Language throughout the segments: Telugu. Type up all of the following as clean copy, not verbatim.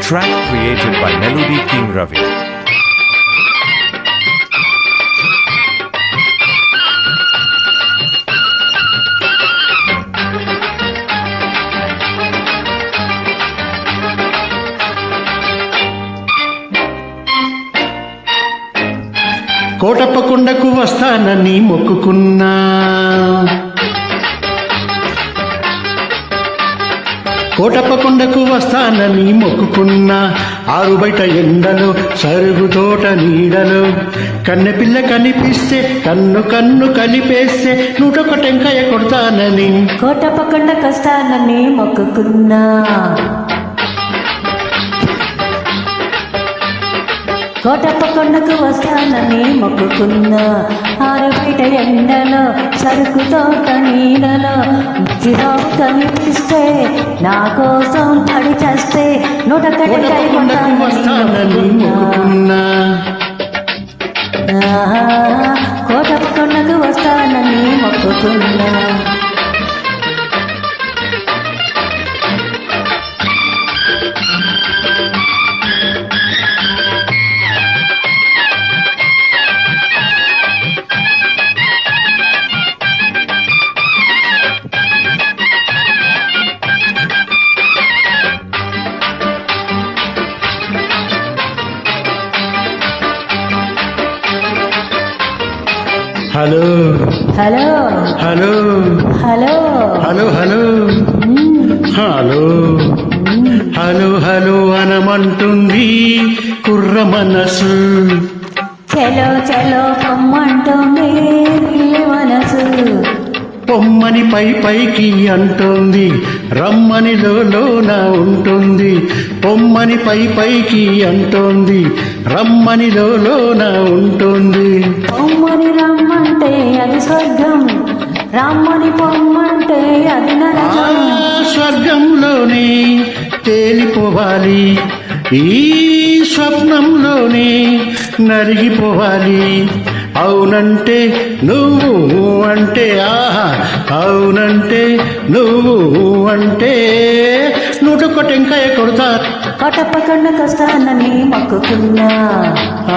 track created by Melody King Ravi. Kotappa కొండకు వస్తానని మొక్కుకున్నా, కోటప్ప కొండకు వస్తానని మొక్కుకున్నా, ఆరు బయట ఎండలో సరుగు తోట నీడలో కన్నె పిల్ల కనిపిస్తే కన్ను కన్ను కలిపేస్తే 101 టెంకాయ కొడతానని కోటప్ప కొండకు వస్తానని మొక్కుకున్నా, కోటప్ప కొండకు వస్తానని మొక్కుకున్నా, ఆరు బయట ఎండలో సరుకు తోట నీడలో చిరాకు కనిపిస్తే నా కోసం పడి చేస్తే 101 వస్తానని మొక్కుకున్నా, కోటప్ప కొండకు వస్తానని మొక్కుకున్నా. Hello hello hello hello hello hello hello hello hello అనమంటుంది కుర్ర మనసు, చలో చలో పొమ్మంటుంది మనసు, పొమ్మని పై పైకి అంటుంది రమ్మని లోన ఉంటుంది, పొమ్మని పై పైకి అంటుంది రమ్మని లోన ఉంటుంది. పొమ్మని రమ్మంటే అది స్వర్గం, రమ్మని పొమ్మంటే అది నరకం. స్వర్గంలోనే తేలిపోవాలి, ఈ స్వప్నంలోనే నలిగిపోవాలి. అవునంటే నువ్వు అంటే ఆహా, అవునంటే నువ్వు అంటే 101 టెంకాయ కొడతా. కోటప్ప కొండకు వస్తానని మొక్కుకున్నా,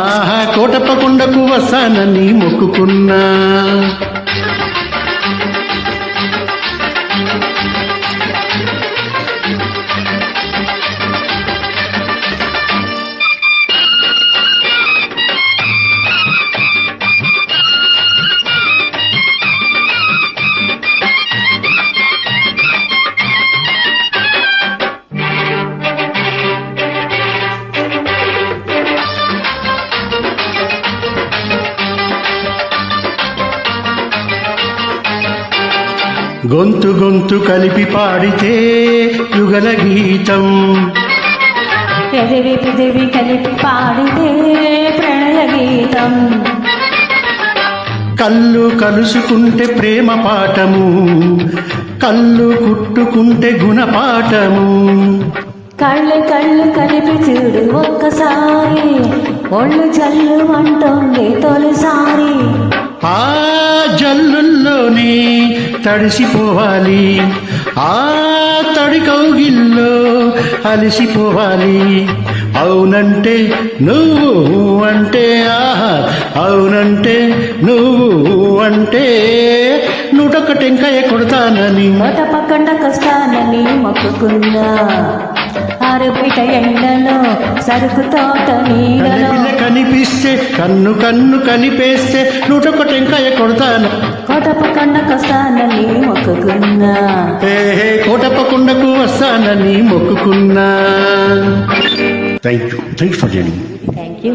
ఆహా కోటప్ప కొండకు వస్తానని మొక్కుకున్నా. గొంతు గొంతు కలిపి పాడితే యుగల గీతం, పెదవి పెదవి కలిపి పాడితే ప్రణయ గీతం, కళ్ళు కలుసుకుంటే ప్రేమ పాఠము, కళ్ళు కుట్టుకుంటే గుణపాఠము. కళ్ళు కళ్ళు కలిపి చూడు ఒక్కసారి, ఒళ్ళు జల్లు అంటుంది తొలిసారి. ఆ జల్లుల్లోనే తడిసిపోవాలి, ఆ తడి కౌగిల్లో అలసిపోవాలి. అవునంటే నువ్వు అంటే ఆహా, అవునంటే నువ్వు అంటే 101 టెంకాయ కొడతానని కోటప్ప కొండకు వస్తానని మొక్కుకున్నా, ఆరు బయట ఎండలో సరుకు తోట నీడలో పిల్ల కనిపిస్తే కన్ను కన్ను కలిపేస్తే 101 టెంకాయ కొడతాను. కోటప్ప కొండకు వస్తానని మొక్కుకున్నా, కోటప్ప కొండకు వస్తానని మొక్కుకున్నా. Thank you for joining. Thank you.